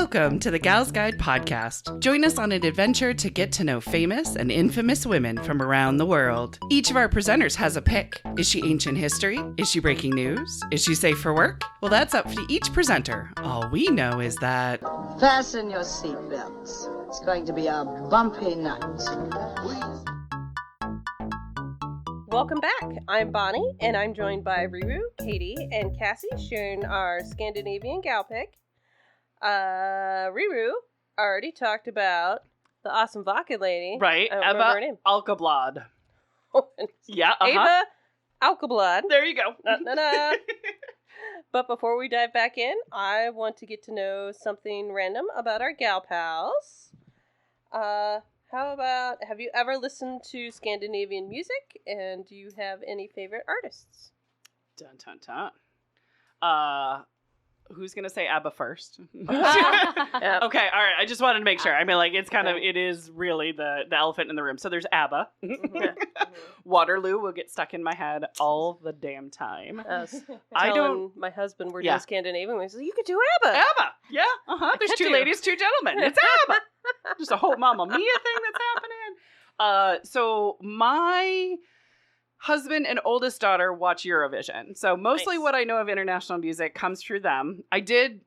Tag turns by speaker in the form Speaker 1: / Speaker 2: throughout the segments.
Speaker 1: Welcome to the Gal's Guide podcast. Join us on an adventure to get to know famous and infamous women from around the world. Each of our presenters has a pick. Is she ancient history? Is she breaking news? Is she safe for work? Well, that's up to each presenter. All we know is that...
Speaker 2: Fasten your seatbelts. It's going to be a bumpy night.
Speaker 3: Welcome back. I'm Bonnie, and I'm joined by Riru, Katie, and Cassie sharing our Scandinavian Gal pick. Riru already talked about the awesome vodka lady.
Speaker 1: Right,
Speaker 3: I don't remember her name.
Speaker 1: Alkablad. Yeah,
Speaker 3: Ava Alkablad.
Speaker 1: There you go.
Speaker 3: But before we dive back in, I want to get to know something random about our gal pals. How about, have you ever listened to Scandinavian music, and do you have any favorite artists?
Speaker 1: Dun, dun, dun. Who's going to say ABBA first?
Speaker 3: Yep.
Speaker 1: Okay, all right. I just wanted to make sure. I mean, like, it's kind of, it is really the elephant in the room. So there's ABBA. Waterloo will get stuck in my head all the damn time.
Speaker 3: I don't. My husband, we're doing Scandinavian. He says, you could do ABBA.
Speaker 1: ABBA. Yeah. There's two ladies, two gentlemen. It's ABBA. Just a whole Mamma Mia thing that's happening. So my husband and oldest daughter watch Eurovision. So mostly what I know of international music comes through them. I did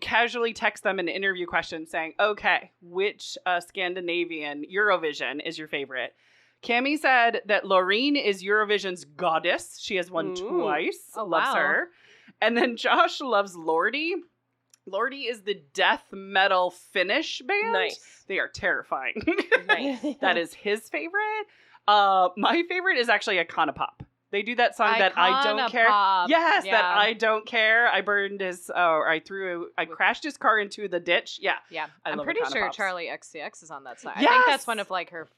Speaker 1: casually text them an interview question saying, okay, which Scandinavian Eurovision is your favorite? Cammie said that Loreen is Eurovision's goddess. She has won twice. Loves her. And then Josh loves Lordi. Lordi is the death metal Finnish band.
Speaker 3: Nice.
Speaker 1: They are terrifying.
Speaker 3: Nice.
Speaker 1: That is his favorite. My favorite is actually Iconopop. They do that song that I don't care. Yes, that I don't care. I burned his, I crashed his car into the ditch. Yeah.
Speaker 4: Yeah.
Speaker 1: I'm
Speaker 4: pretty sure Charlie XCX is on that side.
Speaker 1: Yes!
Speaker 4: I think that's one of like her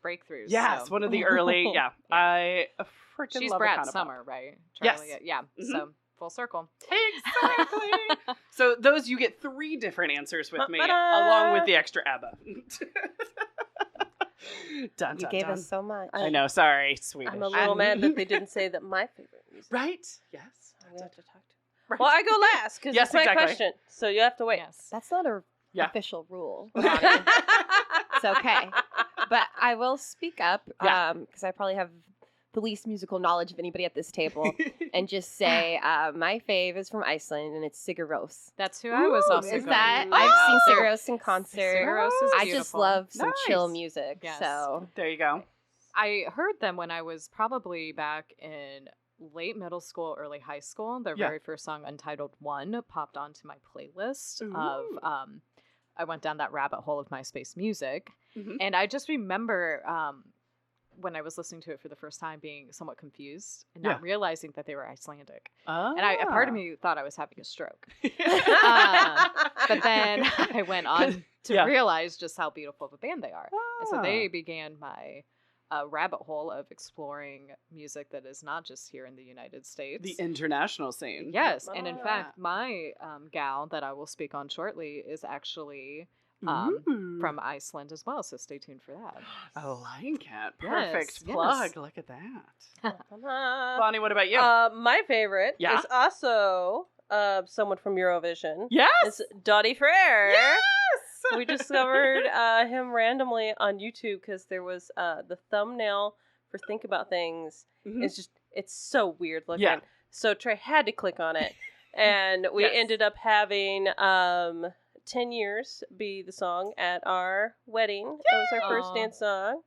Speaker 4: breakthroughs.
Speaker 1: Yes,
Speaker 4: so.
Speaker 1: one of the early, I freaking
Speaker 4: She's
Speaker 1: love
Speaker 4: Brad
Speaker 1: Iconopop.
Speaker 4: Summer, right?
Speaker 1: Yes.
Speaker 4: Charlie, yeah. Mm-hmm. So full circle.
Speaker 1: Exactly. So those, you get 3 different answers with me,
Speaker 3: Ba-da!
Speaker 1: along with the extra ABBA. Dun,
Speaker 3: You
Speaker 1: dun,
Speaker 3: gave
Speaker 1: dun.
Speaker 3: us so much.
Speaker 1: I know, sorry, Swedish.
Speaker 3: I'm a little mad that they didn't say that my favorite music.
Speaker 1: Right? Yes.
Speaker 3: We have to talk to.
Speaker 1: Right.
Speaker 3: Well, I go last because
Speaker 1: Yes,
Speaker 3: it's my
Speaker 1: exactly.
Speaker 3: question. So you have to wait.
Speaker 4: Yes.
Speaker 5: That's not a
Speaker 1: Yeah.
Speaker 5: official rule. It's okay. But I will speak up because I probably have the least musical knowledge of anybody at this table and just say my fave is from Iceland and it's Sigur Rós.
Speaker 4: That's who I was also
Speaker 5: Is
Speaker 4: going
Speaker 5: that?
Speaker 4: to.
Speaker 5: I've seen Sigur Rós in concert.
Speaker 4: Sigur Rós is
Speaker 5: I just
Speaker 4: beautiful.
Speaker 5: love some
Speaker 1: Nice.
Speaker 5: chill music.
Speaker 4: Yes.
Speaker 5: So
Speaker 1: There you go.
Speaker 4: I heard them when I was probably back in late middle school, early high school. Their very first song, Untitled One, popped onto my playlist of I went down that rabbit hole of MySpace music.
Speaker 1: Mhm.
Speaker 4: And I just remember when I was listening to it for the first time being somewhat confused and not realizing that they were Icelandic. And a part of me thought I was having a stroke. But then I went on to realize just how beautiful of a band they are. And so they began my rabbit hole of exploring music that is not just here in the United States.
Speaker 1: The international scene.
Speaker 4: Yes. And in fact, my gal that I will speak on shortly is actually from Iceland as well. So stay tuned for that.
Speaker 1: I like it. Perfect
Speaker 4: Yes,
Speaker 1: plug.
Speaker 4: yes.
Speaker 1: Look at that. Bonnie, what about you?
Speaker 3: My favorite
Speaker 1: Yeah?
Speaker 3: is also someone from Eurovision.
Speaker 1: Yes.
Speaker 3: It's Dottie Frere.
Speaker 1: Yes.
Speaker 3: We discovered him randomly on YouTube because there was the thumbnail for Think About Things.
Speaker 1: Mhm.
Speaker 3: It's so weird looking.
Speaker 1: Yeah.
Speaker 3: So Trey had to click on it. And we ended up having 10 Years be the song at our wedding. That was our first dance song.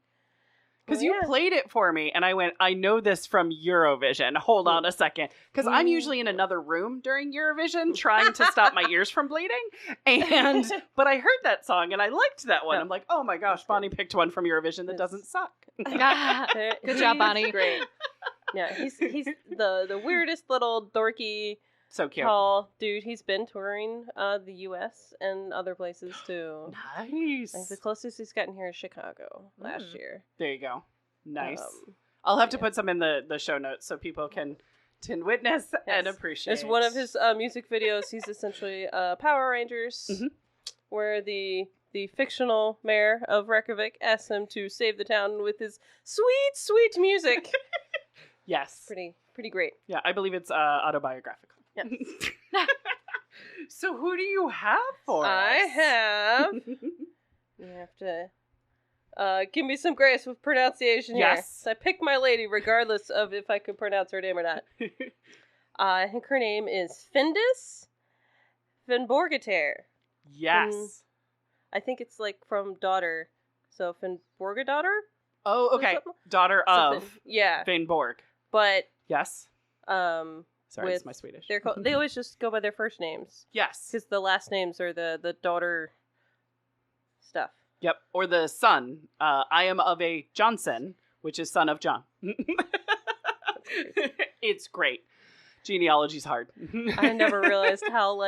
Speaker 1: Because you played it for me, and I went, I know this from Eurovision. Hold on a second. Because I'm usually in another room during Eurovision trying to stop my ears from bleeding. But I heard that song, and I liked that one. I'm like, oh my gosh, Bonnie picked one from Eurovision that doesn't suck.
Speaker 4: Good job, Bonnie.
Speaker 3: Great. Yeah, he's the weirdest little dorky
Speaker 1: So cute.
Speaker 3: tall dude. He's been touring the U.S. and other places too.
Speaker 1: Nice.
Speaker 3: Like the closest he's gotten here is Chicago last year.
Speaker 1: There you go. Nice. I'll have to put some in the show notes so people can witness and appreciate.
Speaker 3: It's one of his music videos. He's essentially Power Rangers, where the fictional mayor of Reykjavik asks him to save the town with his sweet music.
Speaker 1: Yes.
Speaker 3: Pretty great.
Speaker 1: Yeah, I believe it's autobiographical.
Speaker 3: Yeah.
Speaker 1: So who do you have for
Speaker 3: I
Speaker 1: us?
Speaker 3: have. You have to give me some grace with pronunciation here.
Speaker 1: Yes.
Speaker 3: So I picked my lady regardless of if I could pronounce her name or not. I think her name is Vigdís Finnbogadóttir.
Speaker 1: Yes.
Speaker 3: I think it's like from daughter. So Finnbogadóttir?
Speaker 1: Oh, okay.
Speaker 3: Something?
Speaker 1: Daughter of
Speaker 3: Yeah.
Speaker 1: Finnborg.
Speaker 3: But
Speaker 1: Yes. Sorry,
Speaker 3: with
Speaker 1: it's my Swedish.
Speaker 3: they always just go by their first names.
Speaker 1: Yes.
Speaker 3: Because the last names are the daughter stuff.
Speaker 1: Yep. Or the son. I am of a Johnson, which is son of John. It's great. Genealogy's hard.
Speaker 3: I never realized how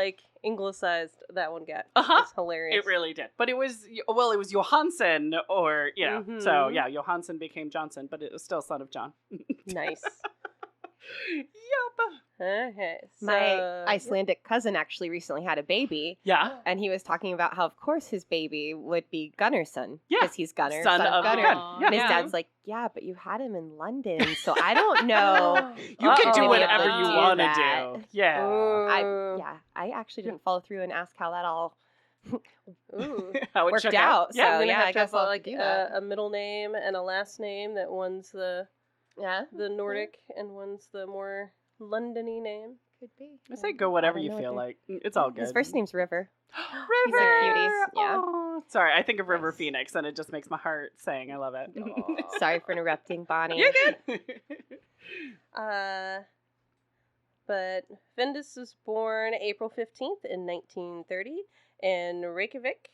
Speaker 3: anglicized that one got. It's hilarious.
Speaker 1: It really did. But it was Johansson or, So,
Speaker 3: Mhm.
Speaker 1: yeah, Johansson became Johnson, but it was still son of John.
Speaker 3: Nice.
Speaker 1: Yup.
Speaker 3: Okay.
Speaker 5: My Icelandic cousin actually recently had a baby,
Speaker 1: Yeah.
Speaker 5: and he was talking about how, of course, his baby would be Gunnarsson.
Speaker 1: Yeah.
Speaker 5: Because he's Gunnar.
Speaker 1: Son of
Speaker 5: Gunnar.
Speaker 1: Gunn.
Speaker 5: And his
Speaker 4: Yeah.
Speaker 5: dad's like, yeah, but you had him in London, so I don't know.
Speaker 1: You can do
Speaker 3: Uh-oh.
Speaker 1: whatever
Speaker 5: Maybe I'll
Speaker 1: you
Speaker 5: do
Speaker 1: want to
Speaker 5: that.
Speaker 1: do. Yeah.
Speaker 5: I actually didn't follow through and ask how that all
Speaker 3: Ooh.
Speaker 1: How it
Speaker 5: worked
Speaker 1: shook
Speaker 5: out.
Speaker 1: Yeah.
Speaker 5: So
Speaker 3: I'm gonna
Speaker 5: yeah,
Speaker 3: have
Speaker 5: I
Speaker 3: to have
Speaker 5: guess I'll
Speaker 3: like
Speaker 5: do that.
Speaker 3: a middle name and a last name that one's the
Speaker 5: Yeah,
Speaker 3: Nordic and one's the more Londony name.
Speaker 5: could be.
Speaker 1: I say go whatever
Speaker 5: I don't
Speaker 1: you
Speaker 5: know
Speaker 1: feel
Speaker 5: what
Speaker 1: like. It's all good.
Speaker 5: His first name's River.
Speaker 1: River.
Speaker 5: He's a cutie. Yeah.
Speaker 1: Aw. Sorry, I think of River
Speaker 5: Yes.
Speaker 1: Phoenix, and it just makes my heart sing. I love it.
Speaker 5: Sorry for interrupting, Bonnie.
Speaker 1: You're good.
Speaker 3: But Vigdís was born April 15th in 1930 in Reykjavik.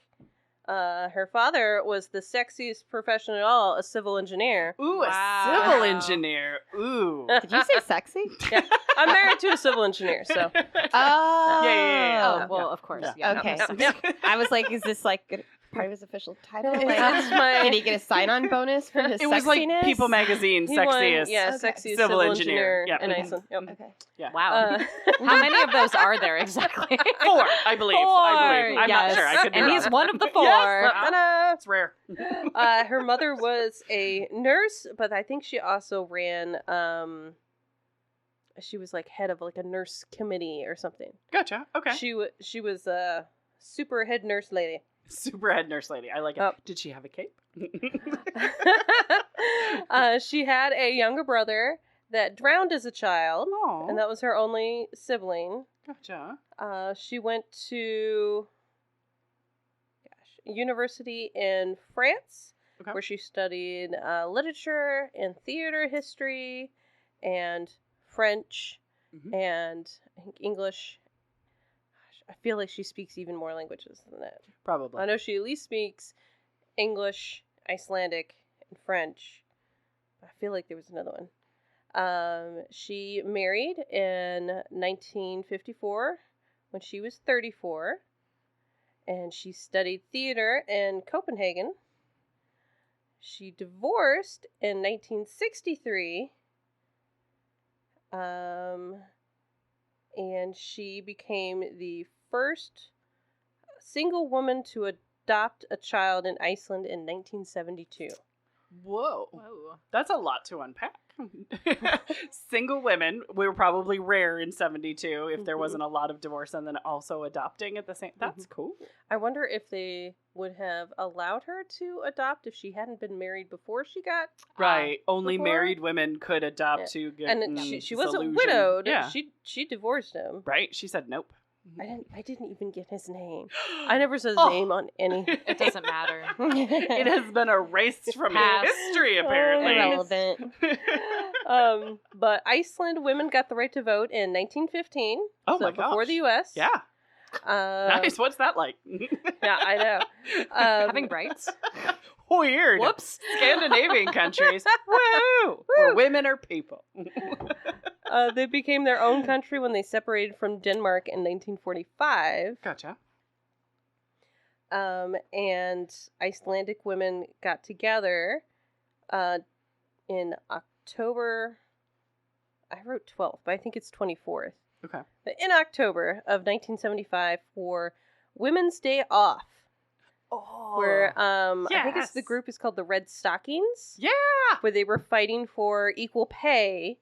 Speaker 3: Her father was the sexiest profession at all, a civil engineer.
Speaker 1: Ooh,
Speaker 4: Wow.
Speaker 1: a civil engineer. Ooh.
Speaker 5: Did you say sexy?
Speaker 3: Yeah, I'm married to a civil engineer, so.
Speaker 5: Oh.
Speaker 1: Yeah.
Speaker 4: Oh, well, of course.
Speaker 1: Yeah.
Speaker 4: Yeah.
Speaker 5: Okay.
Speaker 3: Yeah.
Speaker 5: I was like, is this like part of his official title? Like,
Speaker 3: That's my-
Speaker 5: did he get a sign-on bonus for his
Speaker 1: It was like
Speaker 5: sexiness?
Speaker 1: People Magazine
Speaker 3: He won,
Speaker 1: sexiest.
Speaker 3: yeah,
Speaker 5: Okay.
Speaker 3: sexiest
Speaker 1: Civil
Speaker 3: civil
Speaker 1: engineer.
Speaker 3: engineer
Speaker 1: Yep.
Speaker 3: in
Speaker 1: Mhm.
Speaker 3: Iceland. Yep.
Speaker 5: Okay.
Speaker 1: Yeah.
Speaker 4: Wow. How many of those are there exactly?
Speaker 1: 4, I believe. I'm not
Speaker 4: yes.
Speaker 1: sure. I could be
Speaker 4: And
Speaker 1: wrong.
Speaker 4: he's one of the 4.
Speaker 1: Yes.
Speaker 3: Ta-da!
Speaker 1: It's rare.
Speaker 3: Her mother was a nurse, but I think she also ran. She was like head of like a nurse committee or something.
Speaker 1: Gotcha. Okay.
Speaker 3: She was a super head nurse lady.
Speaker 1: Super head nurse lady. I like it.
Speaker 3: Oh.
Speaker 1: Did she have a cape?
Speaker 3: She had a younger brother that drowned as a child,
Speaker 1: Oh.
Speaker 3: and that was her only sibling.
Speaker 1: Gotcha.
Speaker 3: She went to university in France,
Speaker 1: Okay.
Speaker 3: where she studied literature and theater history and French
Speaker 1: Mhm.
Speaker 3: and I think English. Gosh, I feel like she speaks even more languages than that.
Speaker 1: Probably.
Speaker 3: I know she at least speaks English, Icelandic, and French. I feel like there was another one. She married in 1954 when she was 34, and she studied theater in Copenhagen. She divorced in 1963, and she became the first single woman to adopt a child in Iceland in 1972.
Speaker 1: Whoa.
Speaker 4: Whoa.
Speaker 1: That's a lot to unpack. Single women were probably rare in 72 if there
Speaker 3: Mhm.
Speaker 1: wasn't a lot of divorce and then also adopting at the same. That's cool.
Speaker 3: I wonder if they would have allowed her to adopt if she hadn't been married before she got.
Speaker 1: Right. Only
Speaker 3: before?
Speaker 1: married women could adopt
Speaker 3: Yeah.
Speaker 1: to get
Speaker 3: And she wasn't
Speaker 1: solution.
Speaker 3: widowed.
Speaker 1: Yeah.
Speaker 3: She divorced him.
Speaker 1: Right. She said nope.
Speaker 3: I didn't even get his name. I never said his
Speaker 1: Oh.
Speaker 3: name on any.
Speaker 4: It doesn't matter.
Speaker 1: It has been erased from
Speaker 4: Pass.
Speaker 1: history, apparently.
Speaker 5: Irrelevant.
Speaker 3: But Iceland women got the right to vote in 1915.
Speaker 1: Oh
Speaker 3: so
Speaker 1: my
Speaker 3: before
Speaker 1: gosh.
Speaker 3: the U.S.
Speaker 1: Yeah. Nice. What's that like?
Speaker 3: Yeah, I know.
Speaker 4: Having rights?
Speaker 1: Weird.
Speaker 4: Whoops.
Speaker 1: Scandinavian countries. Woo! Where women are people.
Speaker 3: They became their own country when they separated from Denmark in 1945.
Speaker 1: Gotcha.
Speaker 3: And Icelandic women got together in October. I wrote 12th, but I think it's 24th.
Speaker 1: Okay.
Speaker 3: But in October of 1975 for Women's Day Off,
Speaker 1: Oh.
Speaker 3: where I think it's the
Speaker 1: yes.
Speaker 3: group is called the Red Stockings.
Speaker 1: Yeah.
Speaker 3: Where they were fighting for equal pay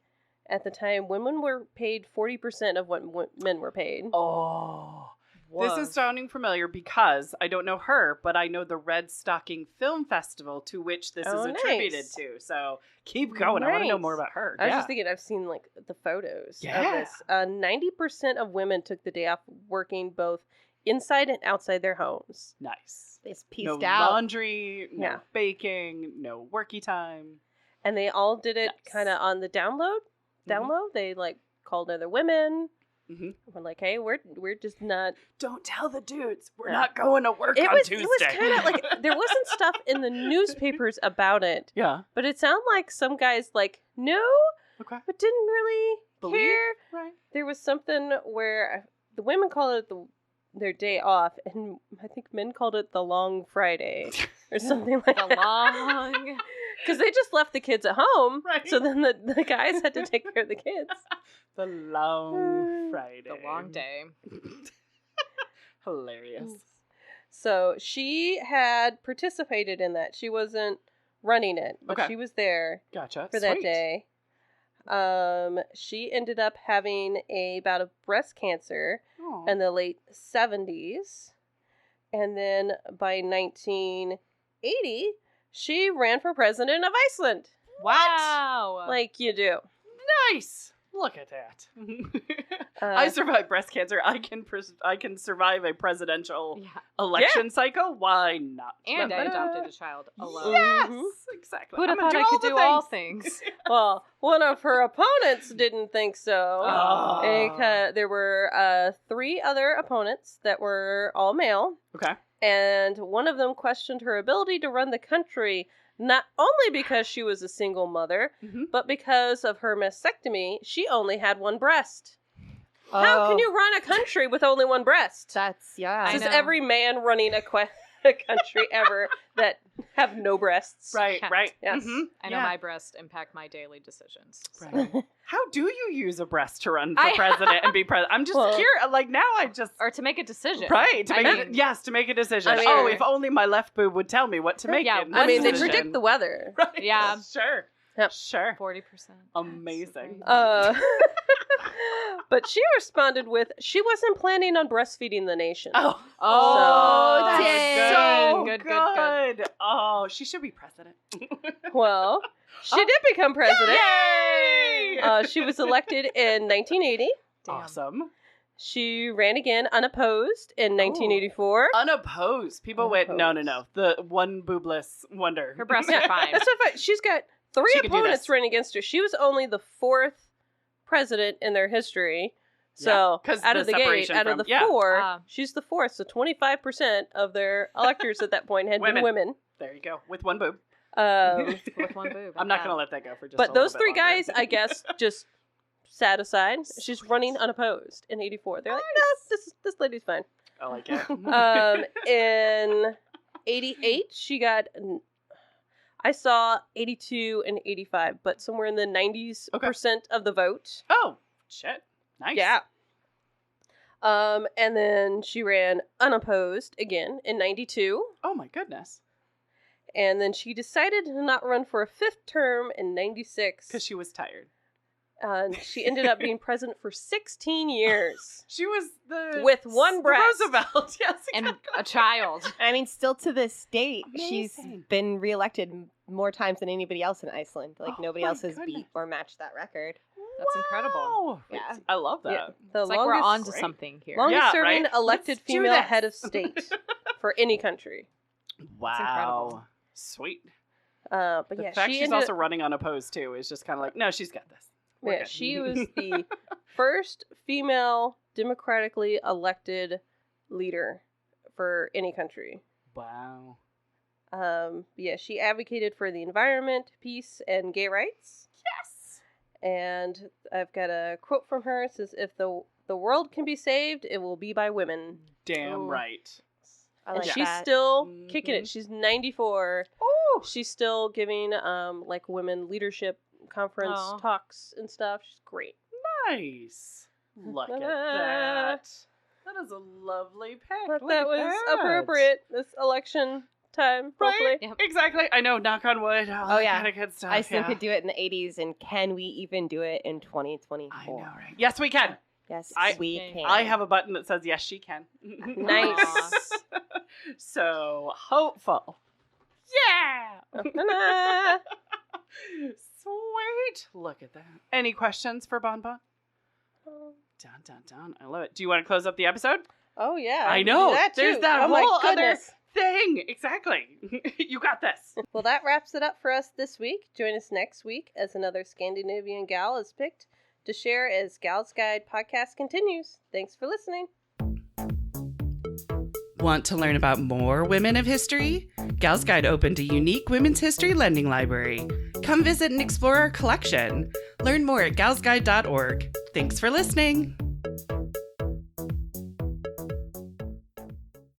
Speaker 3: at the time, women were paid 40% of what men were paid.
Speaker 1: Oh. This is sounding familiar because I don't know her, but I know the Red Stocking Film Festival to which this is attributed to. So keep going. I want to know more about her.
Speaker 3: I was just thinking, I've seen like the photos of this. 90% of women took the day off working both inside and outside their homes.
Speaker 1: Nice.
Speaker 5: They just pieced
Speaker 1: no
Speaker 5: out.
Speaker 1: Laundry, no baking, no worky time.
Speaker 3: And they all did it kind of on the download. They like called other women. We're like, hey, we're just not.
Speaker 1: Don't tell the dudes. We're not going to work on Tuesday.
Speaker 3: It was kind of like there wasn't stuff in the newspapers about it.
Speaker 1: Yeah.
Speaker 3: But it sounded like some guys like no, but didn't really care.
Speaker 1: Right.
Speaker 3: There was something where the women called it their day off, and I think men called it the Long Friday or something like
Speaker 4: the long.
Speaker 3: Because they just left the kids at home,
Speaker 1: right.
Speaker 3: So then the guys had to take care of the kids.
Speaker 1: The Long Friday.
Speaker 4: The long day.
Speaker 1: Hilarious.
Speaker 3: So she had participated in that. She wasn't running it, but she was there for that day. She ended up having a bout of breast cancer in the late 70s. And then by 1980, she ran for president of Iceland.
Speaker 4: Wow.
Speaker 3: Like you do.
Speaker 1: Nice. Look at that. I survived breast cancer. I can survive a presidential election cycle. Why not?
Speaker 4: And I adopted a child alone.
Speaker 1: Yes, exactly.
Speaker 4: Who'd have thought I could do all things?
Speaker 3: Well, one of her opponents didn't think so. There were 3 other opponents that were all male.
Speaker 1: Okay.
Speaker 3: And one of them questioned her ability to run the country, not only because she was a single mother, but because of her mastectomy, she only had one breast. How can you run a country with only one breast?
Speaker 5: That's,
Speaker 3: This is every man running a country ever that have no breasts.
Speaker 1: Right.
Speaker 3: Yes.
Speaker 4: I know my breasts impact my daily decisions. So.
Speaker 1: Right. How do you use a breast to run for president and be president? I'm just curious. Like now
Speaker 4: Or to make a decision.
Speaker 1: Right. To make a decision. If only my left boob would tell me what to make.
Speaker 3: Yeah, they predict the weather.
Speaker 1: Right.
Speaker 4: Yeah.
Speaker 1: Sure.
Speaker 3: Yep.
Speaker 1: Sure.
Speaker 4: 40%.
Speaker 1: Amazing.
Speaker 3: But she responded with, she wasn't planning on breastfeeding the nation.
Speaker 1: That's so good. Oh, she should be president.
Speaker 3: Well, she did become president.
Speaker 1: Yay!
Speaker 3: She was elected in 1980.
Speaker 1: Awesome.
Speaker 3: She ran again unopposed in 1984.
Speaker 1: Unopposed. People went, no. The one boobless wonder.
Speaker 4: Her breasts are fine.
Speaker 3: That's so fine. She's got 3 opponents running against her. She was only the 4th president in their history. So out of the gate, out of the 4, she's the 4th. So 25% of their electors at that point had been women.
Speaker 1: There you go. With one boob.
Speaker 4: With one boob.
Speaker 1: I'm not going to let that go for just
Speaker 3: But
Speaker 1: a
Speaker 3: those
Speaker 1: little
Speaker 3: 3
Speaker 1: bit longer.
Speaker 3: guys, I guess, just sat aside. She's running unopposed in 84. They're like, no, this lady's fine.
Speaker 1: I like it.
Speaker 3: In 88, she got... I saw 82 and 85, but somewhere in the 90s % of the vote.
Speaker 1: Oh, shit. Nice.
Speaker 3: Yeah. And then she ran unopposed again in 92.
Speaker 1: Oh, my goodness.
Speaker 3: And then she decided to not run for a 5th term in 96.
Speaker 1: Because she was tired.
Speaker 3: And she ended up being president for 16 years.
Speaker 1: She was
Speaker 3: with one breast.
Speaker 1: Roosevelt, yes, exactly.
Speaker 4: And a child.
Speaker 5: I mean, still to this date,
Speaker 1: Amazing.
Speaker 5: she's been reelected more times than anybody else in Iceland. Like, nobody else has beat or matched that record.
Speaker 4: That's incredible.
Speaker 5: Yeah.
Speaker 1: I love that.
Speaker 3: Yeah.
Speaker 4: It's like we're on to something here.
Speaker 3: Longest serving elected female head of state for any country.
Speaker 1: Wow. Sweet.
Speaker 3: But
Speaker 1: the fact she's also running unopposed, too, is just kind of like, no, she's got this.
Speaker 3: Yeah, she was the first female democratically elected leader for any country.
Speaker 1: Wow.
Speaker 3: She advocated for the environment, peace, and gay rights.
Speaker 1: Yes.
Speaker 3: And I've got a quote from her. It says, "If the world can be saved, it will be by women."
Speaker 1: Damn right.
Speaker 5: I like
Speaker 3: she's
Speaker 5: that.
Speaker 3: still kicking it. She's 94.
Speaker 1: Oh.
Speaker 3: She's still giving like women leadership conference talks and stuff. She's great.
Speaker 1: Nice. Look at that. That is a lovely pick.
Speaker 3: But that was appropriate this election time,
Speaker 1: Right?
Speaker 3: hopefully.
Speaker 4: Yep.
Speaker 1: Exactly. I know, knock on wood.
Speaker 5: Oh, yeah.
Speaker 1: Kind of good stuff.
Speaker 5: Iceland could do it in the 80s, and can we even do it in 2024?
Speaker 1: I know, right? Yes, we can.
Speaker 5: Yes,
Speaker 1: I-
Speaker 5: we can.
Speaker 1: I have a button that says, yes, she can.
Speaker 3: Nice.
Speaker 1: So hopeful. Yeah. Sweet. Look at that. Any questions for Bon Bon? Dun, dun, dun. I love it. Do you want to close up the episode?
Speaker 3: Oh, yeah.
Speaker 1: I
Speaker 3: can do
Speaker 1: know.
Speaker 3: that,
Speaker 1: There's
Speaker 3: too.
Speaker 1: that
Speaker 3: oh, my
Speaker 1: whole other
Speaker 3: goodness.
Speaker 1: thing. Exactly. You got this.
Speaker 3: Well, that wraps it up for us this week. Join us next week as another Scandinavian gal is picked to share as Gal's Guide podcast continues. Thanks for listening.
Speaker 1: Want to learn about more women of history? Gal's Guide opened a unique women's history lending library. Come visit and explore our collection. Learn more at galsguide.org. Thanks for listening.